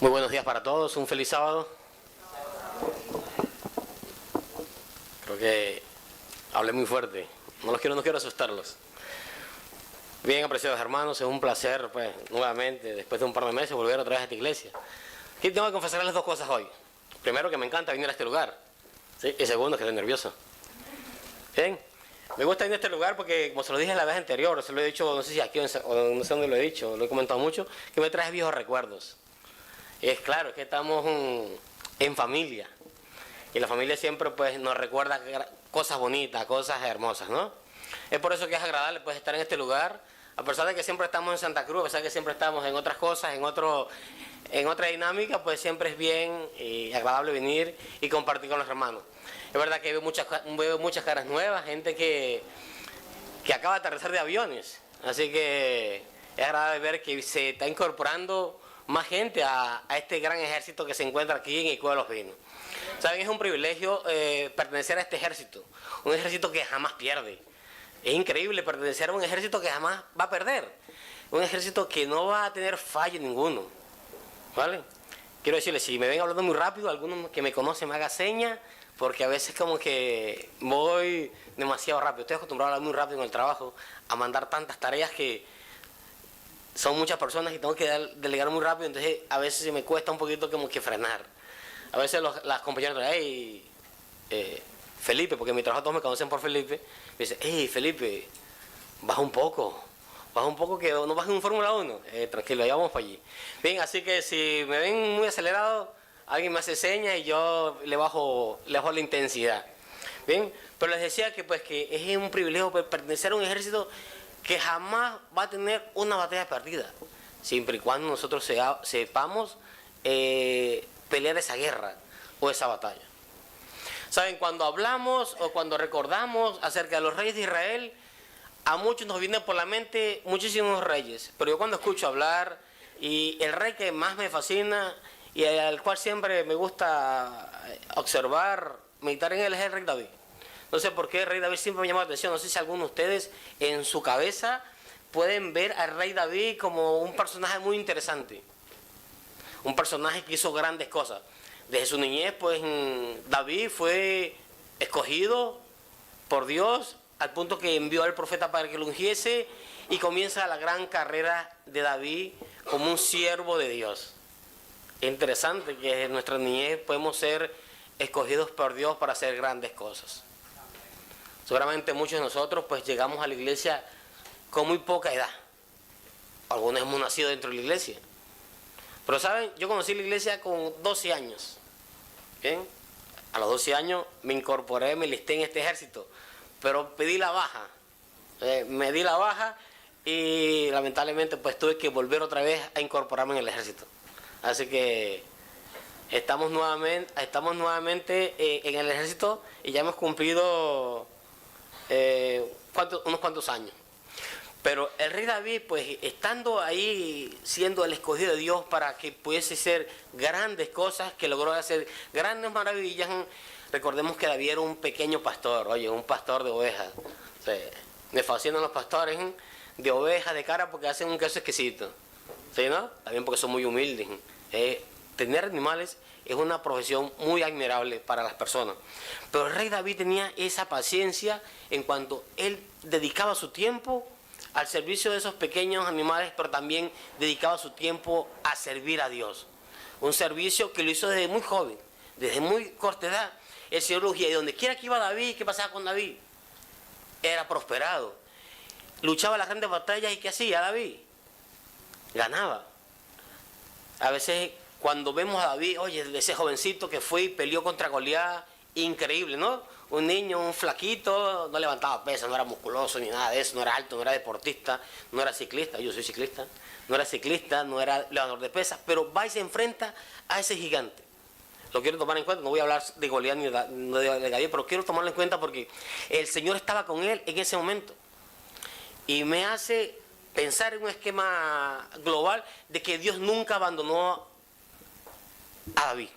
Muy buenos días para todos, un feliz sábado. Creo que hablé muy fuerte, no quiero asustarlos. Bien, apreciados hermanos, es un placer, pues, nuevamente, después de un par de meses, volver otra vez a esta iglesia. Aquí tengo que confesarles dos cosas hoy. Primero, que me encanta venir a este lugar, ¿sí? Y segundo, que estoy nervioso. Bien, me gusta venir a este lugar porque, como se lo dije la vez anterior, se lo he dicho, no sé si aquí o no sé dónde lo he dicho, lo he comentado mucho, que me trae viejos recuerdos. Y es claro, que estamos en familia. Y la familia siempre, pues, nos recuerda cosas bonitas, cosas hermosas, ¿no? Es por eso que es agradable, pues, estar en este lugar, a pesar de que siempre estamos en Santa Cruz, a pesar de que siempre estamos en otras cosas, en otra dinámica, pues siempre es bien y agradable venir y compartir con los hermanos. Es verdad que veo muchas caras nuevas, gente que acaba de aterrizar de aviones, así que es agradable ver que se está incorporando más gente a este gran ejército que se encuentra aquí en el Cueva de los Vinos. Saben, es un privilegio pertenecer a este ejército, un ejército que jamás pierde. Es increíble pertenecer a un ejército que jamás va a perder, un ejército que no va a tener fallo ninguno, ¿vale? Quiero decirles, si me ven hablando muy rápido, alguno que me conoce me haga seña, porque a veces como que voy demasiado rápido. Estoy acostumbrado a hablar muy rápido en el trabajo, a mandar tantas tareas que son muchas personas y tengo que delegar muy rápido, entonces a veces me cuesta un poquito como que frenar. A veces las compañeras me dicen, hey, Felipe, porque en mi trabajo todos me conocen por Felipe, me dicen, hey, Felipe, baja un poco que no bajes un Fórmula 1. Tranquilo, ya vamos para allí. Bien, así que si me ven muy acelerado, alguien me hace señas y yo le bajo la intensidad. Bien, pero les decía que, pues, que es un privilegio pertenecer a un ejército que jamás va a tener una batalla perdida, siempre y cuando nosotros sepamos pelear esa guerra o esa batalla. Saben, cuando hablamos o cuando recordamos acerca de los reyes de Israel, a muchos nos vienen por la mente muchísimos reyes, pero yo cuando escucho hablar, y el rey que más me fascina y al cual siempre me gusta observar, meditar en él, es el rey David. No sé por qué el rey David siempre me llama la atención. No sé si algunos de ustedes en su cabeza pueden ver al rey David como un personaje muy interesante, un personaje que hizo grandes cosas. Desde su niñez, pues, David fue escogido por Dios al punto que envió al profeta para que lo ungiese, y comienza la gran carrera de David como un siervo de Dios. Es interesante que en nuestra niñez podemos ser escogidos por Dios para hacer grandes cosas. Seguramente muchos de nosotros, pues, llegamos a la iglesia con muy poca edad. Algunos hemos nacido dentro de la iglesia. Pero, ¿saben? Yo conocí la iglesia con 12 años. ¿Bien? A los 12 años me incorporé, me listé en este ejército. Pero pedí la baja. Me di la baja y lamentablemente, pues, tuve que volver otra vez a incorporarme en el ejército. Así que estamos nuevamente en el ejército y ya hemos cumplido unos cuantos años. Pero el rey David, pues, estando ahí, siendo el escogido de Dios para que pudiese hacer grandes cosas, que logró hacer grandes maravillas. Recordemos que David era un pequeño pastor, un pastor de ovejas. O sea, me fascinan los pastores de ovejas de cara porque hacen un queso exquisito, ¿sí, no? También porque son muy humildes. Tener animales es una profesión muy admirable para las personas. Pero el rey David tenía esa paciencia en cuanto él dedicaba su tiempo al servicio de esos pequeños animales, pero también dedicaba su tiempo a servir a Dios. Un servicio que lo hizo desde muy joven, desde muy corta edad. El Señor lo ungía, y donde quiera que iba David, ¿qué pasaba con David? Era prosperado. Luchaba las grandes batallas, y ¿qué hacía David? Ganaba. A veces cuando vemos a David, oye, ese jovencito que fue y peleó contra Goliat, increíble, ¿no? Un niño, un flaquito, no levantaba pesas, no era musculoso ni nada de eso, no era alto, no era deportista, no era ciclista, yo soy ciclista, no era ciclista, no era levantador de pesas, pero va y se enfrenta a ese gigante. Lo quiero tomar en cuenta, no voy a hablar de Goliat ni de David, pero quiero tomarlo en cuenta porque el Señor estaba con él en ese momento. Y me hace pensar en un esquema global de que Dios nunca abandonó a David.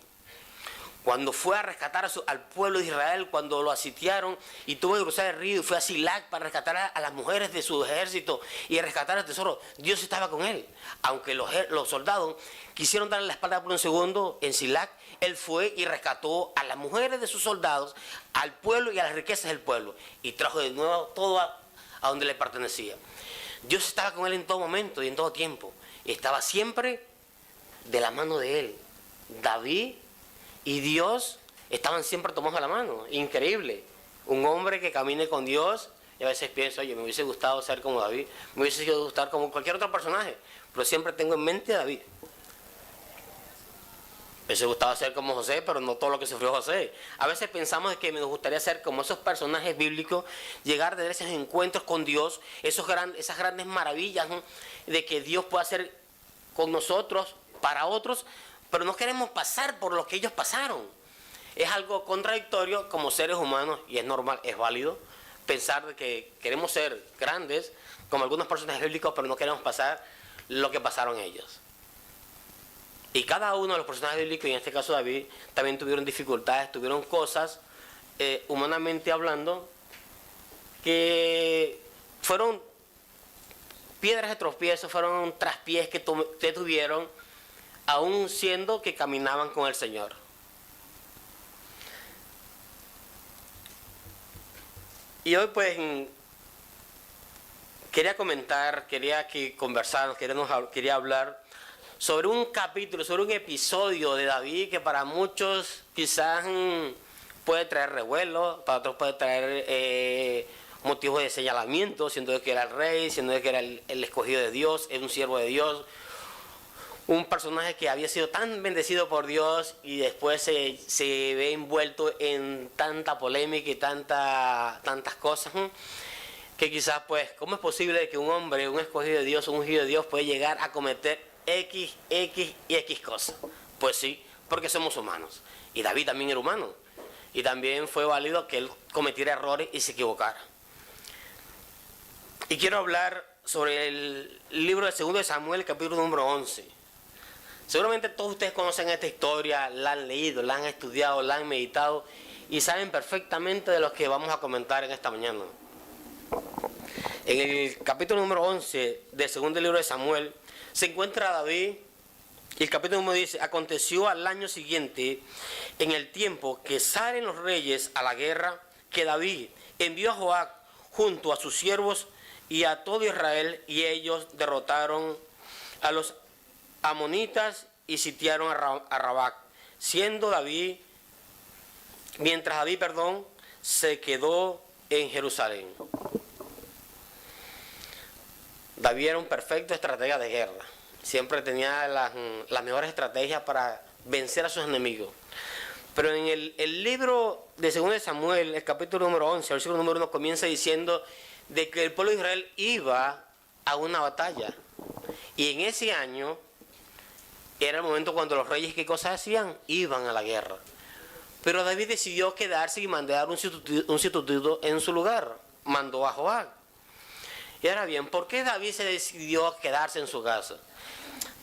Cuando fue a rescatar al pueblo de Israel, cuando lo asitiaron y tuvo que cruzar el río y fue a Silac para rescatar a las mujeres de su ejército y rescatar el tesoro, Dios estaba con él. Aunque los soldados quisieron darle la espalda por un segundo en Silac, él fue y rescató a las mujeres de sus soldados, al pueblo y a las riquezas del pueblo, y trajo de nuevo todo a donde le pertenecía. Dios estaba con él en todo momento y en todo tiempo, y estaba siempre de la mano de él. David y Dios estaban siempre tomados a la mano. Increíble. Un hombre que camine con Dios. Y a veces pienso, oye, me hubiese gustado ser como David. Me hubiese gustado como cualquier otro personaje. Pero siempre tengo en mente a David. Me hubiese gustado ser como José, pero no todo lo que sufrió José. A veces pensamos que me gustaría ser como esos personajes bíblicos, llegar de esos encuentros con Dios, esas grandes maravillas, ¿no?, de que Dios puede hacer con nosotros, para otros, pero no queremos pasar por lo que ellos pasaron. Es algo contradictorio como seres humanos, y es normal, es válido, pensar de que queremos ser grandes, como algunos personajes bíblicos, pero no queremos pasar lo que pasaron ellos. Y cada uno de los personajes bíblicos, y en este caso David, también tuvieron dificultades, tuvieron cosas, humanamente hablando, que fueron piedras de tropiezo, fueron traspiés que tuvieron, aún siendo que caminaban con el Señor. Y hoy pues quería comentar, quería que conversáramos, quería hablar sobre un capítulo, sobre un episodio de David que para muchos quizás puede traer revuelo, para otros puede traer motivos de señalamiento, siendo que era el rey, siendo que era el escogido de Dios, es un siervo de Dios, un personaje que había sido tan bendecido por Dios y después se ve envuelto en tanta polémica y tantas cosas, que quizás pues, ¿cómo es posible que un hombre, un escogido de Dios, un ungido de Dios puede llegar a cometer X cosas? Pues sí, porque somos humanos. Y David también era humano. Y también fue válido que él cometiera errores y se equivocara. Y quiero hablar sobre el libro de 2 de Samuel, capítulo número 11. Seguramente todos ustedes conocen esta historia, la han leído, la han estudiado, la han meditado y saben perfectamente de lo que vamos a comentar en esta mañana. En el capítulo número 11 del segundo libro de Samuel se encuentra David, y el capítulo número dice: aconteció al año siguiente, en el tiempo que salen los reyes a la guerra, que David envió a Joab junto a sus siervos y a todo Israel, y ellos derrotaron a los amonitas y sitiaron a Rabac, mientras David se quedó en Jerusalén. David era un perfecto estratega de guerra, siempre tenía las mejores estrategias para vencer a sus enemigos. Pero en el libro de 2 de Samuel, el capítulo número 11, el versículo número 1, comienza diciendo de que el pueblo de Israel iba a una batalla. Y en ese año era el momento cuando los reyes, ¿qué cosas hacían? Iban a la guerra. Pero David decidió quedarse y mandar un sustituto en su lugar. Mandó a Joab. Y ahora bien, ¿por qué David se decidió quedarse en su casa?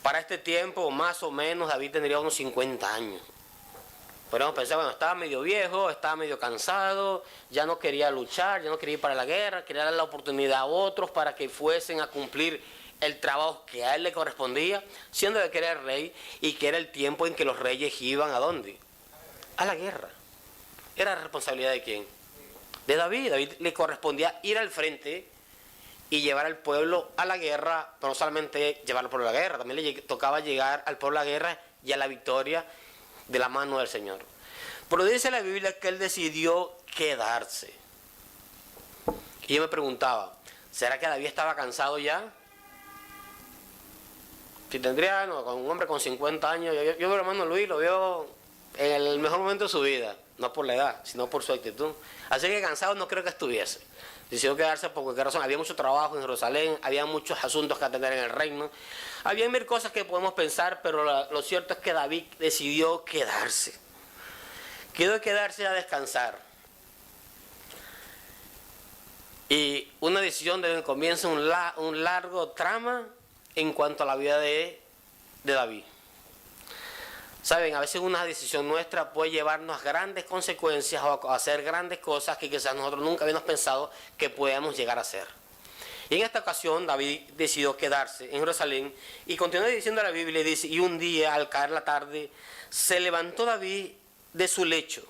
Para este tiempo, más o menos, David tendría unos 50 años. Podemos pensar, bueno, estaba medio viejo, estaba medio cansado, ya no quería luchar, ya no quería ir para la guerra, quería dar la oportunidad a otros para que fuesen a cumplir el trabajo que a él le correspondía, siendo que era el rey y que era el tiempo en que los reyes iban ¿a dónde? A la guerra. ¿Era responsabilidad de quién? De David. David le correspondía ir al frente y llevar al pueblo a la guerra, pero no solamente llevar al pueblo a la guerra, también le tocaba llegar al pueblo a la guerra y a la victoria de la mano del Señor. Pero dice la Biblia que él decidió quedarse. Y yo me preguntaba, ¿será que David estaba cansado ya? Si tendría, un hombre con 50 años, yo veo al hermano Luis, lo veo en el mejor momento de su vida, no por la edad, sino por su actitud. Así que cansado no creo que estuviese. Decidió quedarse por cualquier razón. Había mucho trabajo en Jerusalén, había muchos asuntos que atender en el reino. Había mil cosas que podemos pensar, pero lo cierto es que David decidió quedarse. Quiero quedarse a descansar. Y una decisión de donde comienza un largo trama en cuanto a la vida de David. Saben, a veces una decisión nuestra puede llevarnos a grandes consecuencias o a hacer grandes cosas que quizás nosotros nunca habíamos pensado que podíamos llegar a hacer. Y en esta ocasión David decidió quedarse en Jerusalén y continúa diciendo la Biblia, dice, y un día al caer la tarde se levantó David de su lecho.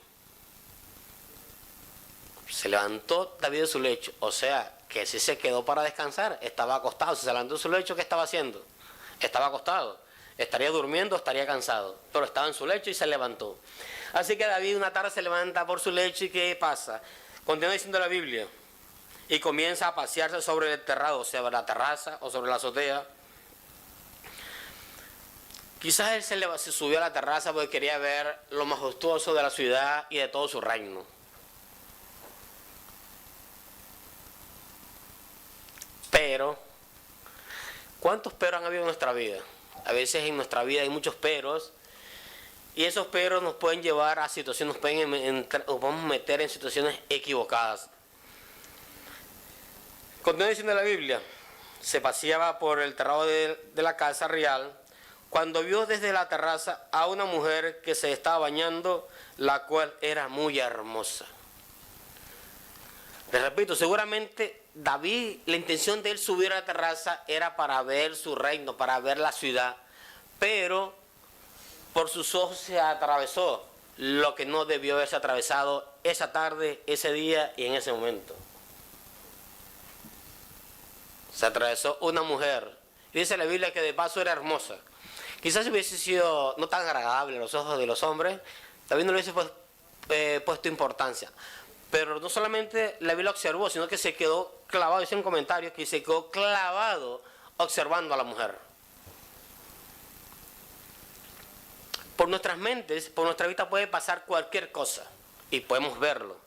Se levantó David de su lecho, o sea, que si se quedó para descansar, estaba acostado. Si se levantó de su lecho, ¿qué estaba haciendo? Estaba acostado. Estaría durmiendo, estaría cansado, pero estaba en su lecho y se levantó. Así que David una tarde se levanta por su lecho y ¿qué pasa? Continúa diciendo la Biblia y comienza a pasearse sobre el terrado, o sea, sobre la terraza o sobre la azotea. Quizás él se subió a la terraza porque quería ver lo majestuoso de la ciudad y de todo su reino. Pero, ¿cuántos peros han habido en nuestra vida? A veces en nuestra vida hay muchos peros y esos peros nos pueden llevar a situaciones, nos podemos meter en situaciones equivocadas. Continúa diciendo la Biblia, se paseaba por el terrado de la casa real cuando vio desde la terraza a una mujer que se estaba bañando, la cual era muy hermosa. Les repito, seguramente David, la intención de él subir a la terraza era para ver su reino, para ver la ciudad, pero por sus ojos se atravesó lo que no debió haberse atravesado esa tarde, ese día y en ese momento. Se atravesó una mujer, y dice la Biblia que de paso era hermosa. Quizás hubiese sido no tan agradable a los ojos de los hombres, David no le hubiese puesto importancia. Pero no solamente la Biblia observó, sino que se quedó clavado, dice en comentarios, que se quedó clavado observando a la mujer. Por nuestras mentes, por nuestra vista puede pasar cualquier cosa y podemos verlo.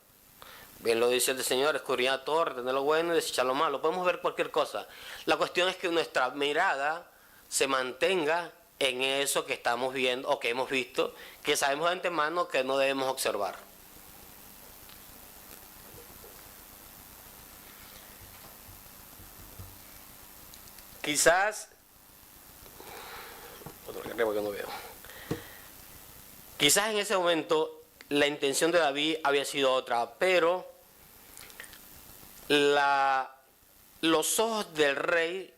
Bien lo dice el Señor, escudriñar todo, retener lo bueno y desechar lo malo. Podemos ver cualquier cosa. La cuestión es que nuestra mirada se mantenga en eso que estamos viendo o que hemos visto, que sabemos de antemano que no debemos observar. Quizás en ese momento la intención de David había sido otra, pero los ojos del rey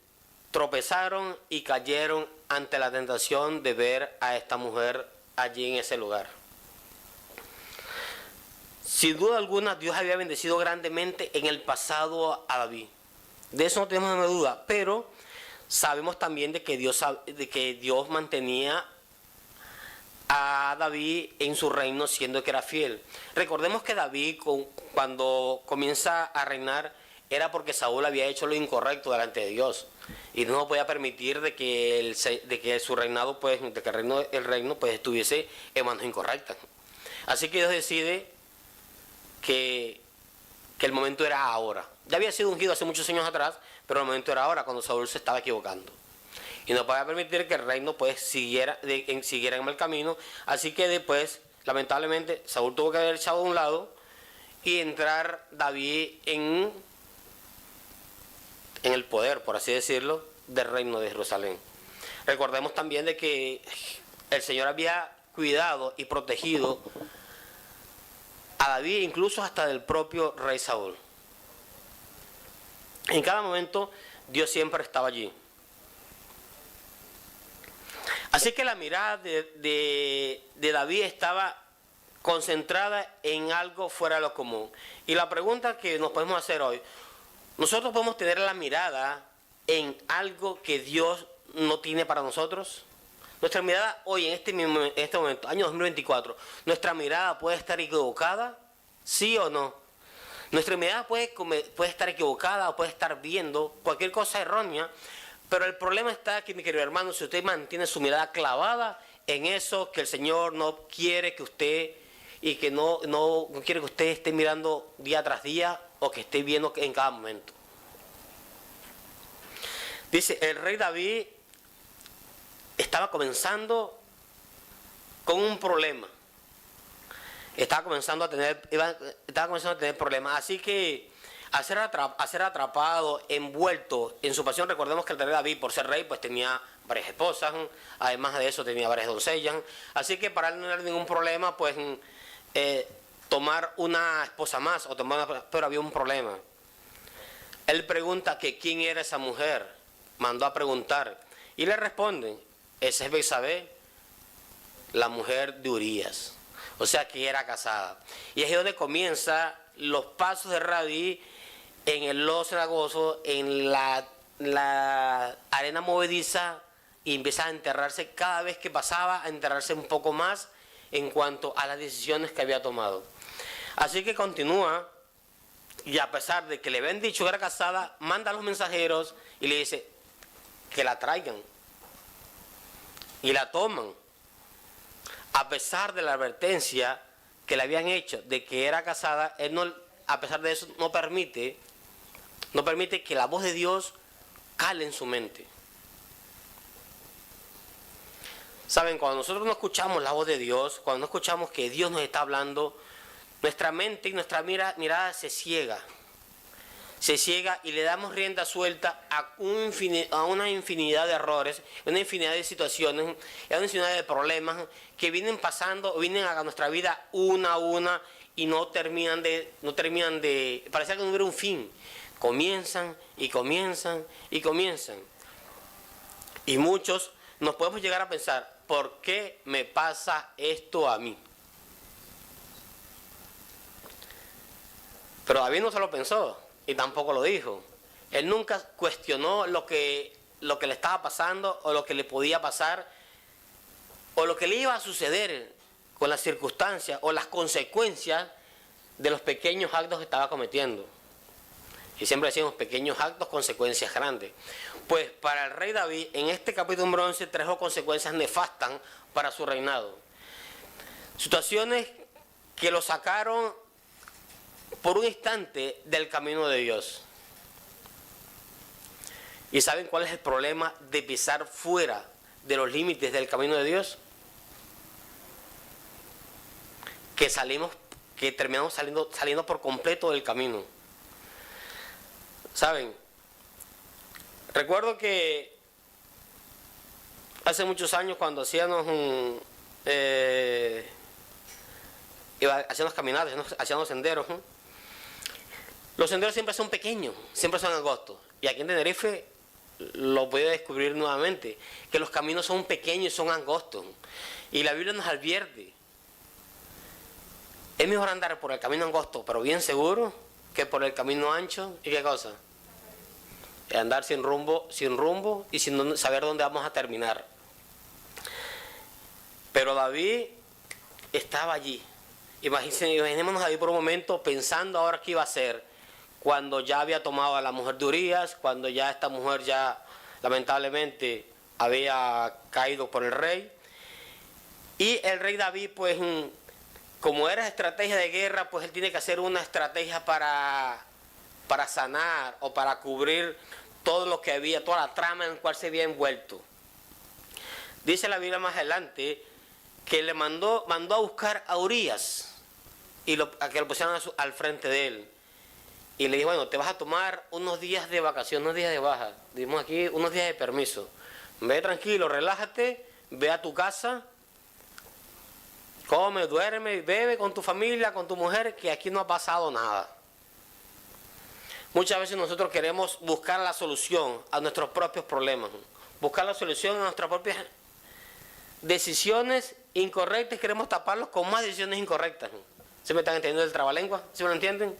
tropezaron y cayeron ante la tentación de ver a esta mujer allí en ese lugar. Sin duda alguna, Dios había bendecido grandemente en el pasado a David. De eso no tenemos ninguna duda, pero sabemos también de que Dios mantenía a David en su reino siendo que era fiel. Recordemos que David cuando comienza a reinar era porque Saúl había hecho lo incorrecto delante de Dios y no podía permitir de que su reinado pues, de que el reino pues estuviese en manos incorrectas. Así que Dios decide que el momento era ahora. Ya había sido ungido hace muchos años atrás, pero el momento era ahora, cuando Saúl se estaba equivocando. Y no podía permitir que el reino pues siguiera en mal camino. Así que después, lamentablemente, Saúl tuvo que haber echado de un lado y entrar David en el poder, por así decirlo, del reino de Jerusalén. Recordemos también de que el Señor había cuidado y protegido a David, incluso hasta del propio rey Saúl. En cada momento Dios siempre estaba allí. Así que la mirada de David estaba concentrada en algo fuera de lo común. Y la pregunta que nos podemos hacer hoy, ¿nosotros podemos tener la mirada en algo que Dios no tiene para nosotros? Nuestra mirada hoy, en este momento, año 2024, ¿nuestra mirada puede estar equivocada? ¿Sí o no? Nuestra mirada puede estar equivocada o puede estar viendo cualquier cosa errónea, pero el problema está que, mi querido hermano, si usted mantiene su mirada clavada en eso que el Señor no quiere que usted, y que no quiere que usted esté mirando día tras día o que esté viendo en cada momento. Dice, el rey David estaba comenzando con un problema. Estaba comenzando a tener problemas. Así que a ser atrapado, envuelto en su pasión. Recordemos que el rey David, por ser rey, pues tenía varias esposas, además de eso tenía varias doncellas, así que para él no era ningún problema, pues, tomar una esposa más, o pero había un problema. Él pregunta que quién era esa mujer, mandó a preguntar, y le responden, esa es Betsabé, la mujer de Urías, o sea que era casada. Y es ahí donde comienzan los pasos de David en el lodo cenagoso, en la arena movediza, y empieza a enterrarse cada vez que pasaba, a enterrarse un poco más en cuanto a las decisiones que había tomado. Así que continúa, y a pesar de que le habían dicho que era casada, manda a los mensajeros y le dice que la traigan. Y la toman. A pesar de la advertencia que le habían hecho de que era casada, él no, a pesar de eso no permite que la voz de Dios cale en su mente. Saben, cuando nosotros no escuchamos la voz de Dios, cuando no escuchamos que Dios nos está hablando, nuestra mente y nuestra mirada se ciega y le damos rienda suelta a una infinidad de errores, a una infinidad de situaciones, a una infinidad de problemas que vienen pasando, vienen a nuestra vida una a una y no terminan de, parece que no hubiera un fin. Comienzan y comienzan y comienzan. Y muchos nos podemos llegar a pensar, ¿por qué me pasa esto a mí? Pero David no se lo pensó y tampoco lo dijo. Él nunca cuestionó lo que le estaba pasando o lo que le podía pasar o lo que le iba a suceder con las circunstancias o las consecuencias de los pequeños actos que estaba cometiendo. Y siempre decimos pequeños actos, consecuencias grandes. Pues para el rey David, en este capítulo número 11, trajo consecuencias nefastas para su reinado. Situaciones que lo sacaron por un instante del camino de Dios. ¿Y saben cuál es el problema de pisar fuera de los límites del camino de Dios? Que terminamos saliendo por completo del camino. ¿Saben? Recuerdo que hace muchos años cuando hacíamos caminadas, hacíamos senderos, los senderos siempre son pequeños, siempre son angostos. Y aquí en Tenerife lo voy a descubrir nuevamente, que los caminos son pequeños y son angostos. Y la Biblia nos advierte. Es mejor andar por el camino angosto, pero bien seguro, que por el camino ancho. ¿Y qué cosa? Andar sin rumbo y sin saber dónde vamos a terminar. Pero David estaba allí. Imaginémonos a David por un momento pensando ahora qué iba a hacer cuando ya había tomado a la mujer de Urías, cuando ya esta mujer ya lamentablemente había caído por el rey. Y el rey David, pues, como era estrategia de guerra, pues él tiene que hacer una estrategia para sanar o para cubrir todo lo que había, toda la trama en la cual se había envuelto. Dice la Biblia más adelante que le mandó a buscar a Urías y a que lo pusieran al frente de él. Y le dijo, bueno, te vas a tomar unos días de vacación, unos días de baja, dimos aquí unos días de permiso. Ve tranquilo, relájate, ve a tu casa, come, duerme, bebe con tu familia, con tu mujer, que aquí no ha pasado nada. Muchas veces nosotros queremos buscar la solución a nuestros propios problemas, buscar la solución a nuestras propias decisiones incorrectas, queremos taparlos con más decisiones incorrectas. ¿Se me están entendiendo el trabalengua? ¿Se me lo entienden?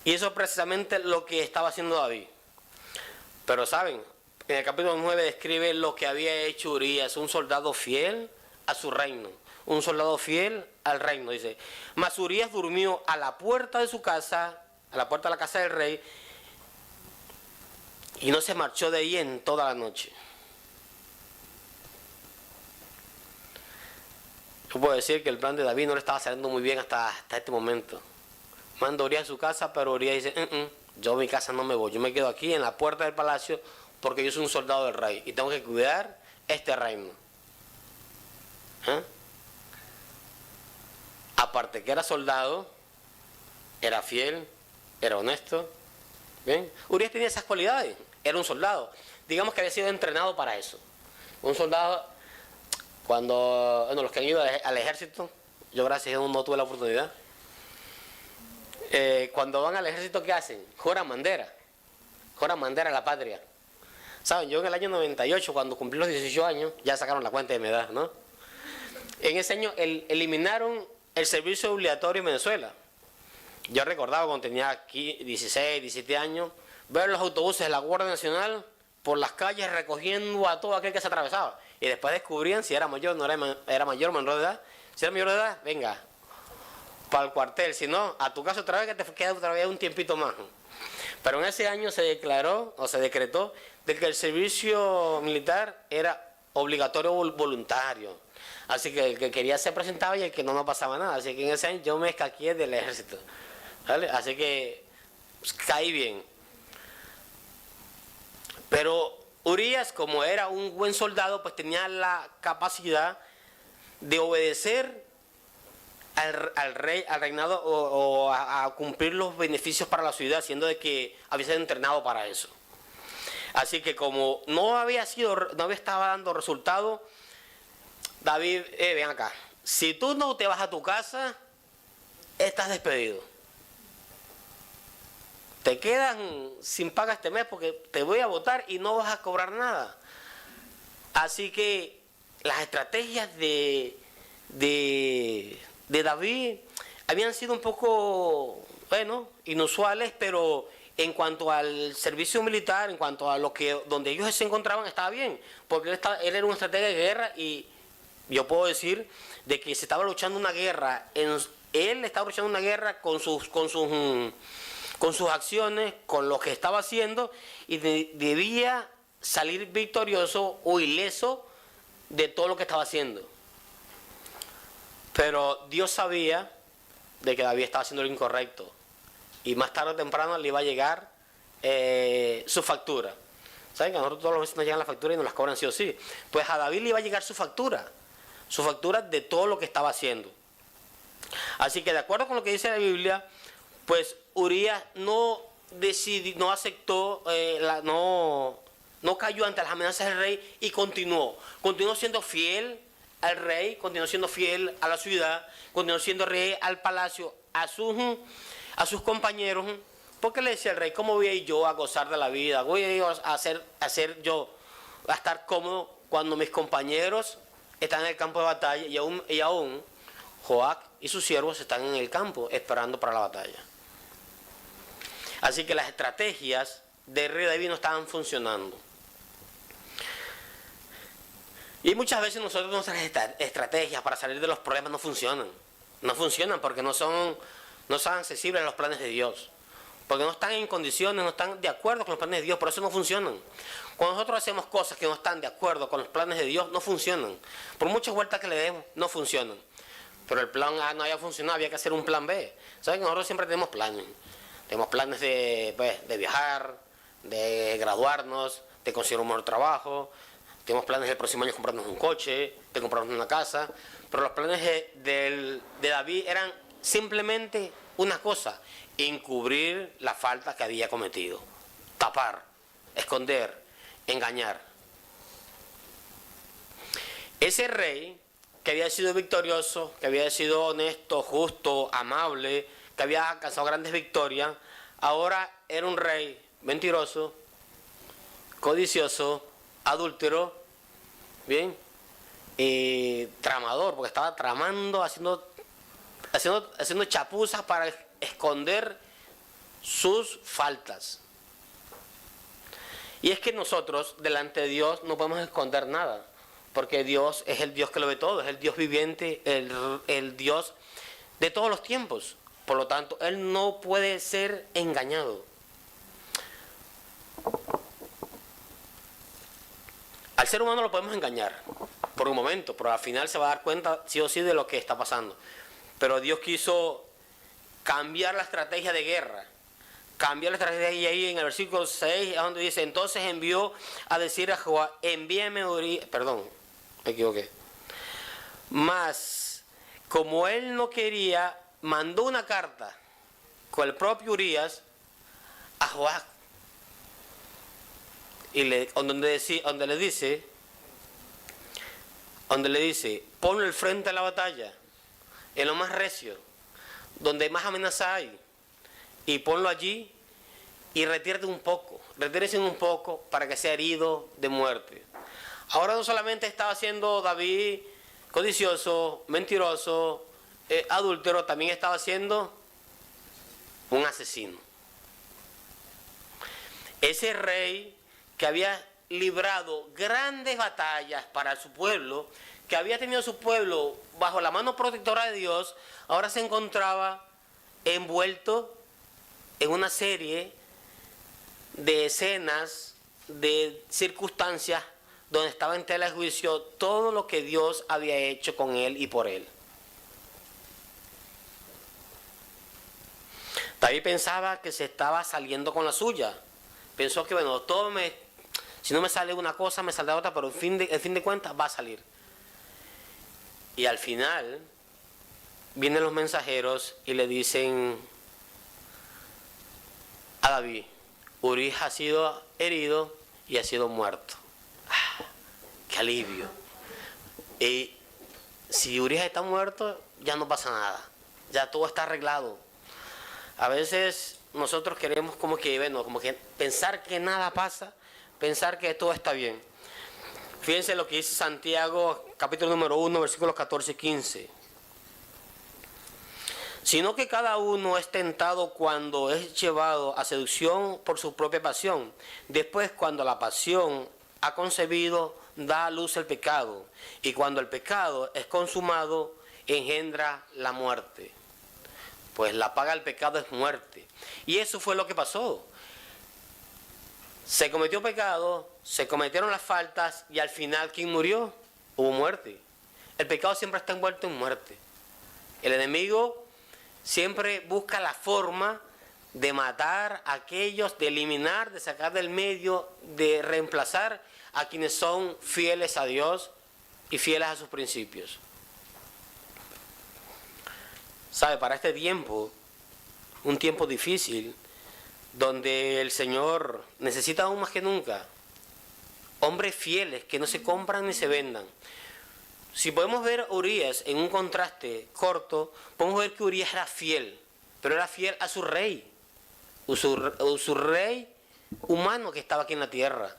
Y eso es precisamente lo que estaba haciendo David. Pero saben, en el capítulo 9 describe lo que había hecho Urías, un soldado fiel a su reino, un soldado fiel al reino, dice. Mas Urías durmió a la puerta de su casa, a la puerta de la casa del rey, y no se marchó de ahí en toda la noche. Yo puedo decir que el plan de David no le estaba saliendo muy bien hasta este momento. Manda a Urías a su casa, pero Urías dice, yo a mi casa no me voy, yo me quedo aquí en la puerta del palacio porque yo soy un soldado del rey y tengo que cuidar este reino. Aparte que era soldado, era fiel, era honesto. ¿Bien? Urias tenía esas cualidades, era un soldado. Digamos que había sido entrenado para eso. Un soldado, cuando, bueno, los que han ido al ejército, yo gracias a Dios no tuve la oportunidad. Cuando van al ejército, ¿qué hacen? Juran bandera a la patria. ¿Saben? Yo en el año 98, cuando cumplí los 18 años, ya sacaron la cuenta de mi edad, ¿no? En ese año eliminaron el servicio obligatorio en Venezuela. Yo recordaba cuando tenía aquí 16, 17 años, ver los autobuses de la Guardia Nacional por las calles recogiendo a todo aquel que se atravesaba. Y después descubrían si era mayor, no era mayor, menor de edad. Si era mayor de edad, venga, para el cuartel. Si no, a tu casa otra vez, que te queda otra vez un tiempito más. Pero en ese año se declaró, o se decretó, de que el servicio militar era obligatorio voluntario. Así que el que quería se presentaba y el que no, no pasaba nada. Así que en ese año yo me escaqué del ejército. ¿Vale? Así que pues, caí bien. Pero Urias, como era un buen soldado, pues tenía la capacidad de obedecer al rey, al reinado, o a cumplir los beneficios para la ciudad, siendo de que había sido entrenado para eso. Así que como no había estado dando resultado, David, ven acá, si tú no te vas a tu casa, estás despedido. Te quedan sin paga este mes porque te voy a votar y no vas a cobrar nada. Así que las estrategias de David habían sido un poco, bueno, inusuales, pero en cuanto al servicio militar, en cuanto a donde ellos se encontraban, estaba bien, porque él era un estratega de guerra y yo puedo decir de que se estaba luchando una guerra, él estaba luchando una guerra con sus acciones, con lo que estaba haciendo, y debía salir victorioso o ileso de todo lo que estaba haciendo. Pero Dios sabía de que David estaba haciendo lo incorrecto, y más tarde o temprano le iba a llegar su factura. ¿Saben que a nosotros todos los meses nos llegan las facturas y nos las cobran sí o sí? Pues a David le iba a llegar su factura de todo lo que estaba haciendo. Así que de acuerdo con lo que dice la Biblia, pues Urias no aceptó, no cayó ante las amenazas del rey y continuó siendo fiel al rey, continuó siendo fiel a la ciudad, continuó siendo rey al palacio, a sus compañeros, porque le decía al rey, ¿cómo voy a ir yo a gozar de la vida? Voy a ir a estar cómodo cuando mis compañeros están en el campo de batalla y aún Joab y sus siervos están en el campo esperando para la batalla. Así que las estrategias del rey David no estaban funcionando. Y muchas veces nuestras estrategias para salir de los problemas no funcionan. No funcionan porque no son accesibles a los planes de Dios. Porque no están en condiciones, no están de acuerdo con los planes de Dios, por eso no funcionan. Cuando nosotros hacemos cosas que no están de acuerdo con los planes de Dios, no funcionan. Por muchas vueltas que le demos, no funcionan. Pero el plan A no había funcionado, había que hacer un plan B. ¿Saben? Nosotros siempre tenemos planes. Tenemos planes de viajar, de graduarnos, de conseguir un mejor trabajo. Tenemos planes del próximo año comprarnos un coche, de comprarnos una casa. Pero los planes de David eran simplemente una cosa: encubrir la falta que había cometido. Tapar, esconder, engañar. Ese rey que había sido victorioso, que había sido honesto, justo, amable, que había alcanzado grandes victorias, ahora era un rey mentiroso, codicioso, adúltero, bien, y tramador, porque estaba tramando, haciendo chapuzas para esconder sus faltas. Y es que nosotros delante de Dios no podemos esconder nada, porque Dios es el Dios que lo ve todo, es el Dios viviente, el Dios de todos los tiempos. Por lo tanto, Él no puede ser engañado. Al ser humano lo podemos engañar por un momento, pero al final se va a dar cuenta sí o sí de lo que está pasando. Pero Dios quiso cambiar la estrategia de guerra, cambiar la estrategia, y ahí en el versículo 6 es donde dice: entonces envió a decir a Joab, envíame Urias, perdón, me equivoqué. Mas, como él no quería, mandó una carta con el propio Urías a Joab, y donde le dice, ponlo al frente de la batalla, en lo más recio, donde más amenaza hay, y ponlo allí y retírese un poco para que sea herido de muerte. Ahora no solamente estaba siendo David codicioso, mentiroso, adúltero, también estaba siendo un asesino. Ese rey que había librado grandes batallas para su pueblo, que había tenido su pueblo bajo la mano protectora de Dios, ahora se encontraba envuelto en una serie de escenas, de circunstancias, donde estaba en tela de juicio todo lo que Dios había hecho con él y por él. David pensaba que se estaba saliendo con la suya. Pensó que, bueno, si no me sale una cosa, me saldrá otra, pero el fin de cuentas va a salir. Y al final vienen los mensajeros y le dicen a David, Urías ha sido herido y ha sido muerto. ¡Qué alivio! Y si Urías está muerto, ya no pasa nada. Ya todo está arreglado. A veces nosotros queremos como que pensar que nada pasa, pensar que todo está bien. Fíjense lo que dice Santiago, capítulo número 1, versículos 14 y 15. Sino que cada uno es tentado cuando es llevado a seducción por su propia pasión. Después, cuando la pasión ha concebido, da a luz el pecado. Y cuando el pecado es consumado, engendra la muerte. Pues la paga del pecado es muerte. Y eso fue lo que pasó. Se cometió pecado, se cometieron las faltas y al final, ¿quién murió? Hubo muerte. El pecado siempre está envuelto en muerte. El enemigo siempre busca la forma de matar a aquellos, de eliminar, de sacar del medio, de reemplazar a quienes son fieles a Dios y fieles a sus principios. ¿Sabe? Para este tiempo, un tiempo difícil, donde el Señor necesita aún más que nunca hombres fieles que no se compran ni se vendan. Si podemos ver a Urías en un contraste corto, podemos ver que Urías era fiel, pero era fiel a su rey, su rey humano que estaba aquí en la tierra.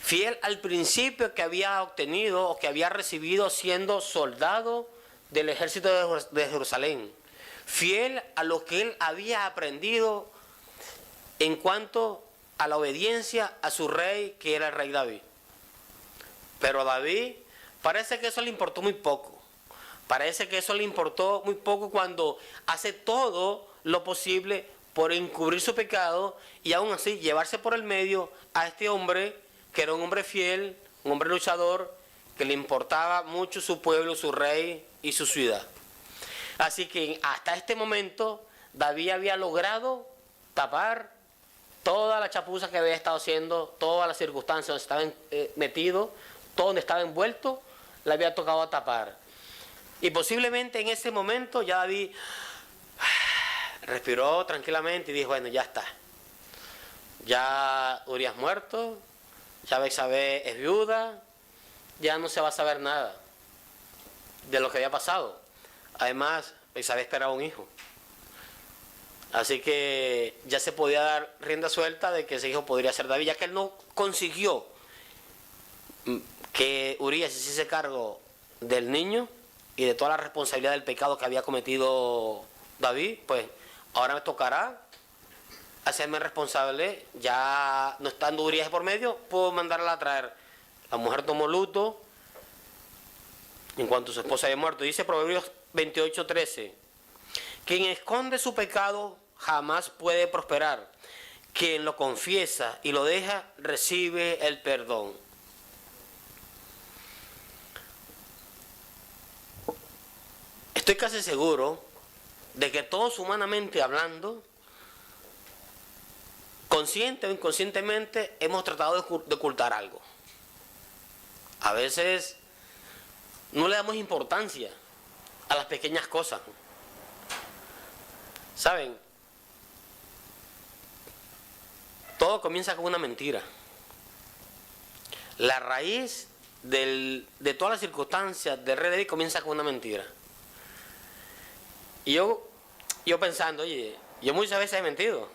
Fiel al principio que había obtenido o que había recibido siendo soldado del ejército de Jerusalén. Fiel a lo que él había aprendido en cuanto a la obediencia a su rey, que era el rey David. Pero a David parece que eso le importó muy poco. Parece que eso le importó muy poco cuando hace todo lo posible por encubrir su pecado y aún así llevarse por el medio a este hombre que era un hombre fiel, un hombre luchador, que le importaba mucho su pueblo, su rey y su ciudad. Así que hasta este momento David había logrado tapar toda la chapuza que había estado haciendo, todas las circunstancias donde estaba metido, todo donde estaba envuelto, le había tocado tapar. Y posiblemente en ese momento ya David respiró tranquilamente y dijo, bueno, ya está. Ya Urías muerto, ya Betsabé es viuda, ya no se va a saber nada de lo que había pasado. Además, Betsabé esperaba un hijo. Así que ya se podía dar rienda suelta de que ese hijo podría ser David, ya que él no consiguió que Urías se hiciese cargo del niño y de toda la responsabilidad del pecado que había cometido David. Pues ahora me tocará hacerme responsable. Ya no estando Urías por medio, puedo mandarla a traer. La mujer tomó luto en cuanto su esposa había muerto. Dice Proverbios 28:13: quien esconde su pecado jamás puede prosperar. Quien lo confiesa y lo deja, recibe el perdón. Estoy casi seguro de que todos, humanamente hablando, consciente o inconscientemente, hemos tratado de ocultar algo. A veces no le damos importancia a las pequeñas cosas. ¿Saben? Todo comienza con una mentira. La raíz de todas las circunstancias del rey David comienza con una mentira. Y yo pensando, oye, yo muchas veces he mentido.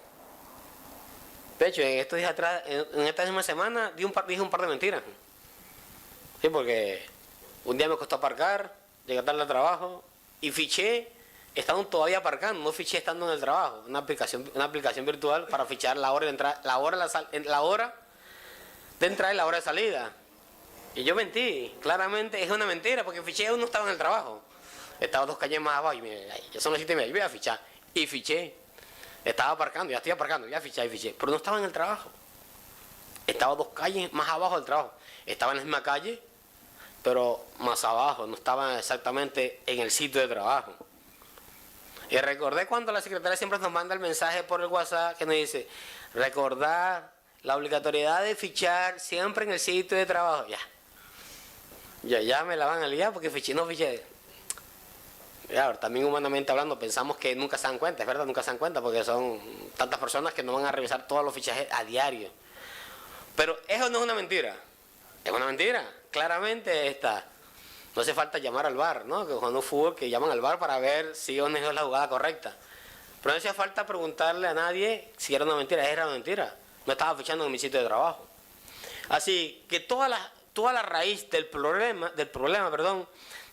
De hecho, en estos días atrás, en esta misma semana, dije un par de mentiras. Sí, porque un día me costó aparcar, llegué tarde al trabajo y fiché estando todavía aparcando, no fiché estando en el trabajo. Una aplicación virtual para fichar la hora de entrada, la hora de entrada y la hora de salida. Y yo mentí, claramente es una mentira, porque fiché uno estaba en el trabajo. Estaba 2 calles más abajo y me ya son las 7:30, yo voy a fichar. Y fiché. Estaba aparcando, ya estoy aparcando, ya fiché. Pero no estaba en el trabajo. Estaba 2 calles más abajo del trabajo. Estaba en la misma calle, pero más abajo. No estaba exactamente en el sitio de trabajo. Y recordé cuando la secretaria siempre nos manda el mensaje por el WhatsApp que nos dice, recordar la obligatoriedad de fichar siempre en el sitio de trabajo. Ya me la van a liar porque no fiché. Claro, también humanamente hablando pensamos que nunca se dan cuenta, es verdad, nunca se dan cuenta porque son tantas personas que no van a revisar todos los fichajes a diario. Pero eso no es una mentira, es una mentira, claramente está. No hace falta llamar al VAR, ¿no? Que cuando fútbol que llaman al VAR para ver si o no es la jugada correcta. Pero no hacía falta preguntarle a nadie si era una mentira, era una mentira. No estaba fichando en mi sitio de trabajo. Así que toda la raíz del problema,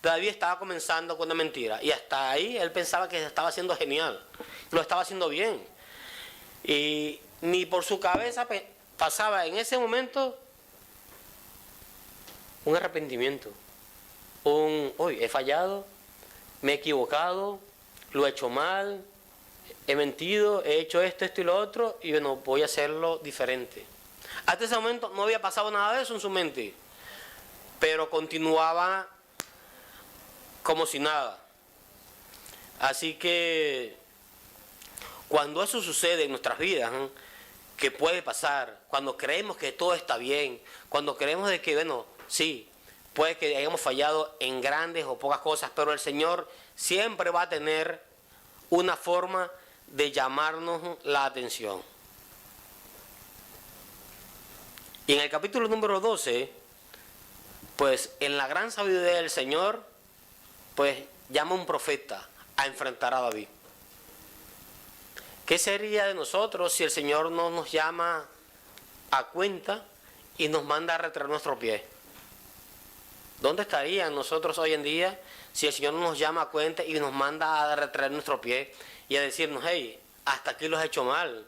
David estaba comenzando con una mentira. Y hasta ahí él pensaba que estaba haciendo genial, lo estaba haciendo bien. Y ni por su cabeza pasaba en ese momento un arrepentimiento. Hoy he fallado, me he equivocado, lo he hecho mal, he mentido, he hecho esto y lo otro, y bueno, voy a hacerlo diferente. Hasta ese momento no había pasado nada de eso en su mente, pero continuaba como si nada. Así que cuando eso sucede en nuestras vidas, que puede pasar, cuando creemos que todo está bien, cuando creemos de que, bueno, sí, puede que hayamos fallado en grandes o pocas cosas, pero el Señor siempre va a tener una forma de llamarnos la atención. Y en el capítulo número 12, pues en la gran sabiduría del Señor, pues llama a un profeta a enfrentar a David. ¿Qué sería de nosotros si el Señor no nos llama a cuenta y nos manda a retraer nuestro pie? ¿Dónde estarían nosotros hoy en día si el Señor nos llama a cuenta y nos manda a retraer nuestro pie y a decirnos, hey, hasta aquí lo has hecho mal,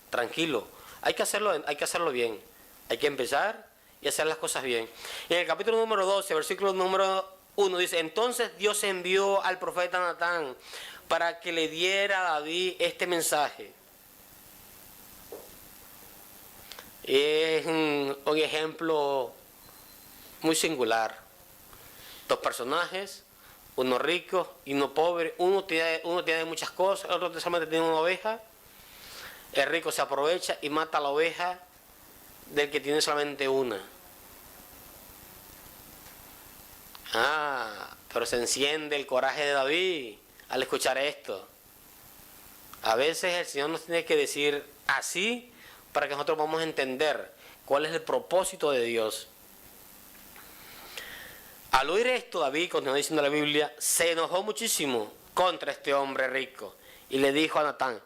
tranquilo, hay que hacerlo bien, hay que empezar y hacer las cosas bien? Y en el capítulo número 12, versículo número 1 dice, entonces Dios envió al profeta Natán para que le diera a David este mensaje. Es un ejemplo muy singular. 2 personajes, uno rico y uno pobre. Uno tiene muchas cosas, el otro solamente tiene una oveja. El rico se aprovecha y mata a la oveja del que tiene solamente una. Pero se enciende el coraje de David al escuchar esto. A veces el Señor nos tiene que decir así para que nosotros podamos entender cuál es el propósito de Dios. Al oír esto, David, continúa diciendo la Biblia, se enojó muchísimo contra este hombre rico y le dijo a Natán,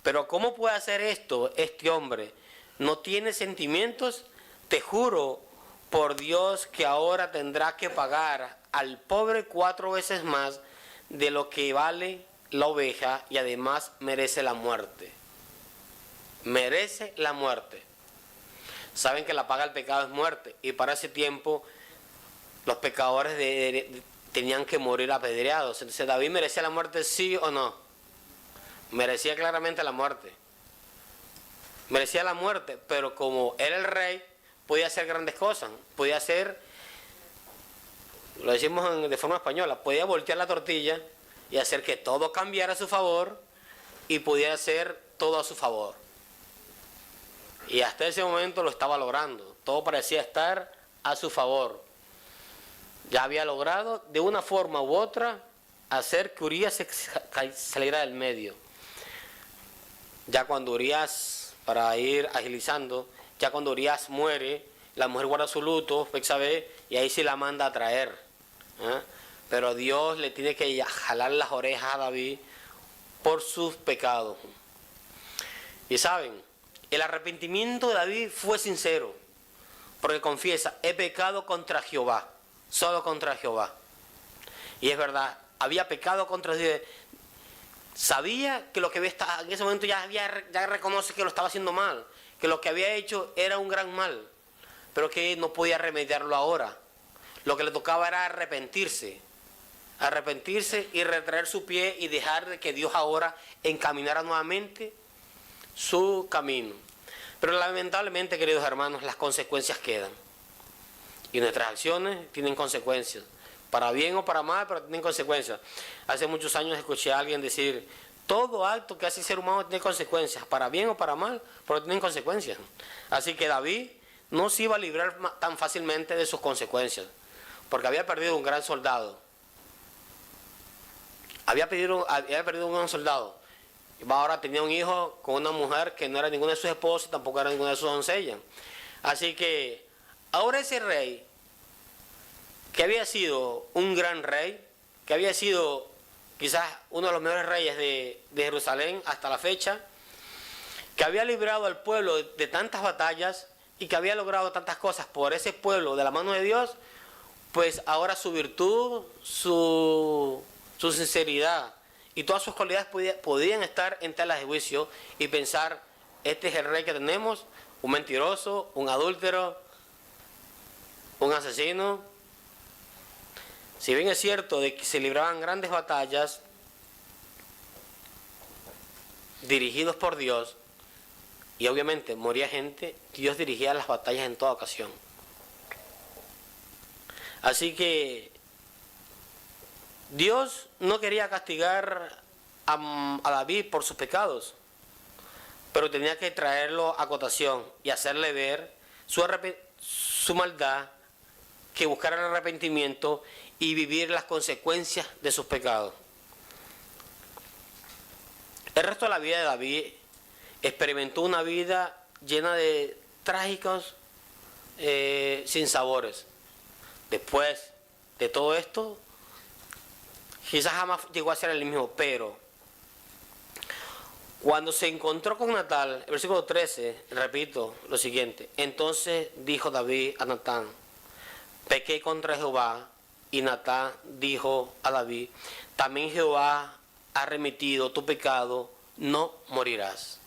pero ¿cómo puede hacer esto este hombre? ¿No tiene sentimientos? Te juro por Dios que ahora tendrá que pagar al pobre 4 veces más de lo que vale la oveja y además merece la muerte. Merece la muerte. Saben que la paga del pecado es muerte y para ese tiempo los pecadores tenían que morir apedreados. Entonces, ¿David merecía la muerte, sí o no? Merecía claramente la muerte. Merecía la muerte, pero como era el rey, podía hacer grandes cosas. Podía hacer, lo decimos de forma española, podía voltear la tortilla y hacer que todo cambiara a su favor y podía hacer todo a su favor. Y hasta ese momento lo estaba logrando. Todo parecía estar a su favor. Ya había logrado de una forma u otra hacer que Urías se saliera del medio. Ya cuando Urías, para ir agilizando, ya cuando Urías muere, la mujer guarda su luto, Betsabé, y ahí se la manda a traer. ¿Eh? Pero Dios le tiene que jalar las orejas a David por sus pecados. Y saben, el arrepentimiento de David fue sincero, porque confiesa, he pecado contra Jehová, solo contra Jehová. Y es verdad, había pecado contra Dios. Sabía que lo que había estado, en ese momento ya reconoce que lo estaba haciendo mal, que lo que había hecho era un gran mal, pero que no podía remediarlo ahora. Lo que le tocaba era arrepentirse y retraer su pie y dejar de que Dios ahora encaminara nuevamente su camino. Pero lamentablemente, queridos hermanos, las consecuencias quedan. Y nuestras acciones tienen consecuencias. Para bien o para mal, pero tienen consecuencias. Hace muchos años escuché a alguien decir, todo acto que hace el ser humano tiene consecuencias, para bien o para mal, pero tienen consecuencias. Así que David no se iba a librar tan fácilmente de sus consecuencias, porque había perdido un gran soldado. Había perdido un gran soldado. Y ahora tenía un hijo con una mujer que no era ninguna de sus esposas y tampoco era ninguna de sus doncellas. Así que ahora ese rey, que había sido un gran rey, que había sido quizás uno de los mejores reyes de Jerusalén hasta la fecha, que había librado al pueblo de tantas batallas y que había logrado tantas cosas por ese pueblo de la mano de Dios, pues ahora su virtud, su sinceridad y todas sus cualidades podían estar en tela de juicio y pensar, este es el rey que tenemos, un mentiroso, un adúltero, un asesino. Si bien es cierto de que se libraban grandes batallas dirigidos por Dios, y obviamente moría gente, Dios dirigía las batallas en toda ocasión. Así que Dios no quería castigar a David por sus pecados, pero tenía que traerlo a cotación y hacerle ver su maldad, que buscara el arrepentimiento y vivir las consecuencias de sus pecados. El resto de la vida de David experimentó una vida llena de trágicos sinsabores. Después de todo esto, quizás jamás llegó a ser el mismo, pero cuando se encontró con Natán, el versículo 13, repito lo siguiente, entonces dijo David a Natán, pequé contra Jehová, y Natán dijo a David, también Jehová ha remitido tu pecado, no morirás.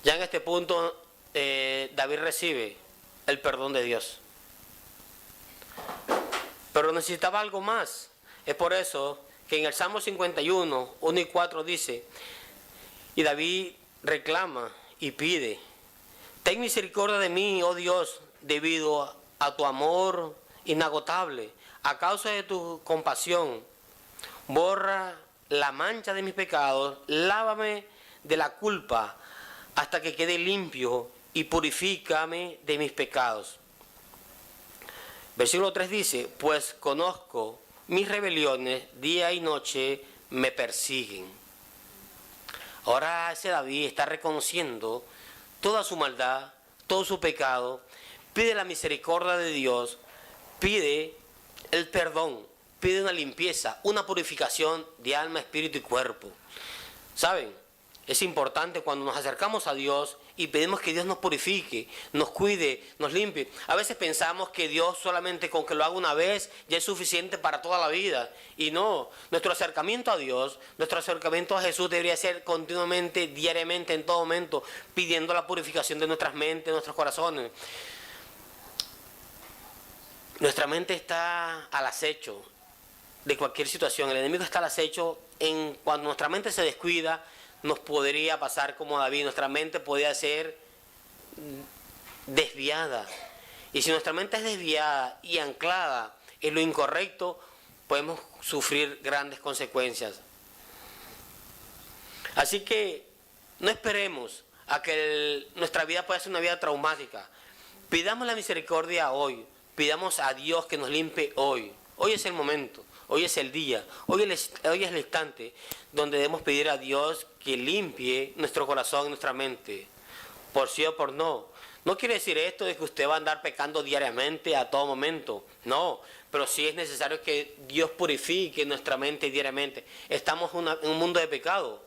Ya en este punto David recibe el perdón de Dios. Pero necesitaba algo más. Es por eso que en el Salmo 51, 1 y 4 dice, y David reclama y pide, ten misericordia de mí, oh Dios, debido a tu amor inagotable, a causa de tu compasión. Borra la mancha de mis pecados, lávame de la culpa hasta que quede limpio y purifícame de mis pecados. Versículo 3 dice, pues conozco mis rebeliones, día y noche me persiguen. Ahora ese David está reconociendo toda su maldad, todo su pecado, pide la misericordia de Dios, pide el perdón, pide una limpieza, una purificación de alma, espíritu y cuerpo. ¿Saben? Es importante cuando nos acercamos a Dios y pedimos que Dios nos purifique, nos cuide, nos limpie. A veces pensamos que Dios solamente con que lo haga una vez ya es suficiente para toda la vida. Y no, nuestro acercamiento a Dios, nuestro acercamiento a Jesús debería ser continuamente, diariamente, en todo momento, pidiendo la purificación de nuestras mentes, de nuestros corazones. Nuestra mente está al acecho de cualquier situación. El enemigo está al acecho cuando nuestra mente se descuida. Nos podría pasar como a David, nuestra mente podría ser desviada. Y si nuestra mente es desviada y anclada en lo incorrecto, podemos sufrir grandes consecuencias. Así que no esperemos a que nuestra vida pueda ser una vida traumática. Pidamos la misericordia hoy, pidamos a Dios que nos limpie hoy. Hoy es el momento. hoy es el día, hoy es el instante donde debemos pedir a Dios que limpie nuestro corazón y nuestra mente, por sí o por no. No quiere decir esto de que usted va a andar pecando diariamente a todo momento, no, pero sí es necesario que Dios purifique nuestra mente diariamente. Estamos en un mundo de pecado,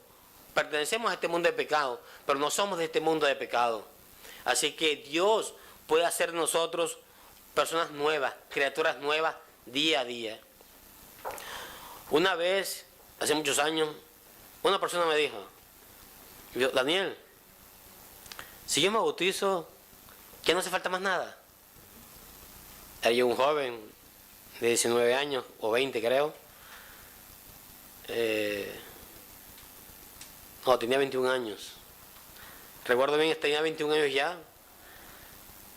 pertenecemos a este mundo de pecado, pero no somos de este mundo de pecado. Así que Dios puede hacer de nosotros personas nuevas, criaturas nuevas día a día. Una vez, hace muchos años, una persona me dijo, Daniel, si yo me bautizo, ¿ya no hace falta más nada? Era yo un joven de 19 años, o 20 creo. No, tenía 21 años. Recuerdo bien, tenía 21 años ya.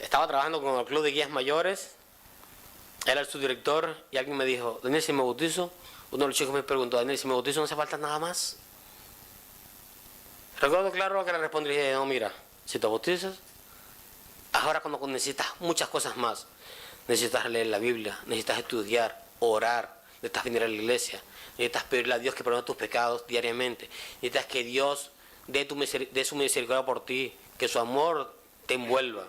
Estaba trabajando con el club de guías mayores. Era el subdirector y alguien me dijo, Daniel, si me bautizo, uno de los chicos me preguntó, Daniel, si me bautizo no hace falta nada más. Recuerdo claro que le respondí, dije, no, mira, si te bautizas, ahora cuando necesitas muchas cosas más, necesitas leer la Biblia, necesitas estudiar, orar, necesitas venir a la iglesia, necesitas pedirle a Dios que perdone tus pecados diariamente, necesitas que Dios dé su misericordia por ti, que su amor te envuelva.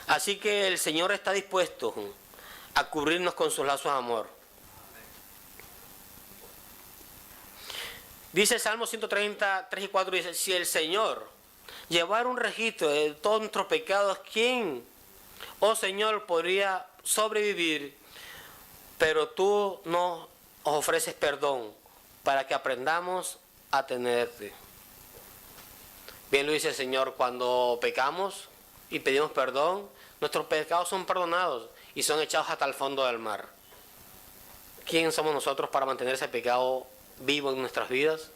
Así que el Señor está dispuesto a cubrirnos con sus lazos de amor. Dice el Salmo 130, 3 y 4, dice, si el Señor llevara un registro de todos nuestros pecados, ¿quién, oh Señor, podría sobrevivir? Pero tú nos ofreces perdón para que aprendamos a tenerte. Bien lo dice el Señor, cuando pecamos y pedimos perdón, nuestros pecados son perdonados y son echados hasta el fondo del mar. ¿Quién somos nosotros para mantener ese pecado vivo en nuestras vidas?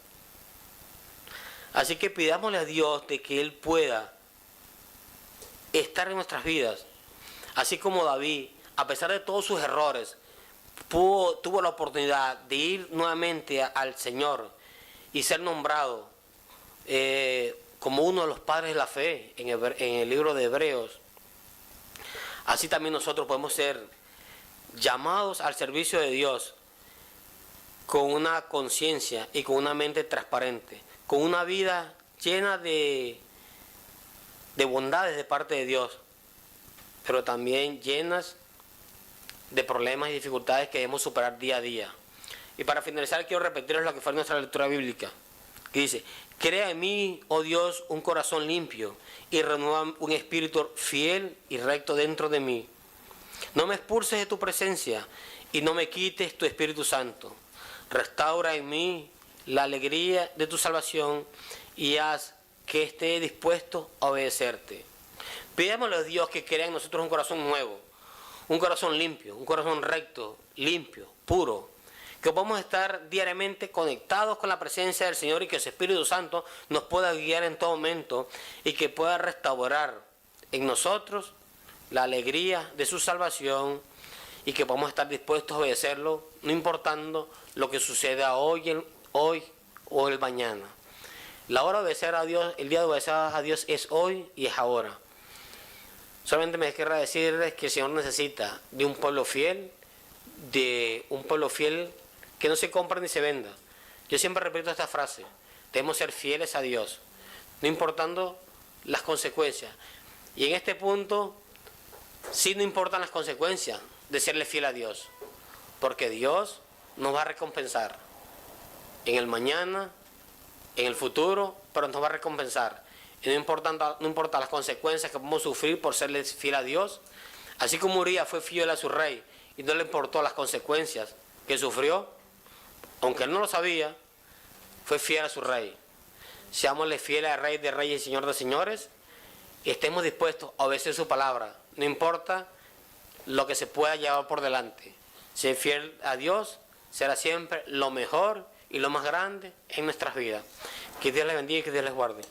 Así que pidámosle a Dios de que Él pueda estar en nuestras vidas. Así como David, a pesar de todos sus errores, tuvo la oportunidad de ir nuevamente al Señor y ser nombrado como uno de los padres de la fe en el libro de Hebreos. Así también nosotros podemos ser llamados al servicio de Dios con una conciencia y con una mente transparente, con una vida llena de bondades de parte de Dios, pero también llenas de problemas y dificultades que debemos superar día a día. Y para finalizar quiero repetirles lo que fue nuestra lectura bíblica, que dice, crea en mí, oh Dios, un corazón limpio y renueva un espíritu fiel y recto dentro de mí. No me expulses de tu presencia y no me quites tu Espíritu Santo. Restaura en mí la alegría de tu salvación y haz que esté dispuesto a obedecerte. Pidámosle a Dios que crea en nosotros un corazón nuevo, un corazón limpio, un corazón recto, limpio, puro, que podamos estar diariamente conectados con la presencia del Señor y que ese Espíritu Santo nos pueda guiar en todo momento y que pueda restaurar en nosotros la alegría de su salvación y que podamos estar dispuestos a obedecerlo, no importando lo que suceda hoy o el mañana. La hora de obedecer a Dios, el día de obedecer a Dios es hoy y es ahora. Solamente me querrá decirles que el Señor necesita de un pueblo fiel que no se compra ni se venda. Yo siempre repito esta frase, debemos ser fieles a Dios, no importando las consecuencias. Y en este punto, sí no importan las consecuencias de serle fiel a Dios, porque Dios nos va a recompensar en el mañana, en el futuro, pero nos va a recompensar. Y no importa las consecuencias que podemos sufrir por serle fiel a Dios, así como Urías fue fiel a su rey y no le importó las consecuencias que sufrió, aunque él no lo sabía, fue fiel a su rey. Seámosle fieles al Rey de Reyes y Señor de Señores y estemos dispuestos a obedecer su palabra, no importa lo que se pueda llevar por delante. Ser fiel a Dios será siempre lo mejor y lo más grande en nuestras vidas. Que Dios les bendiga y que Dios les guarde.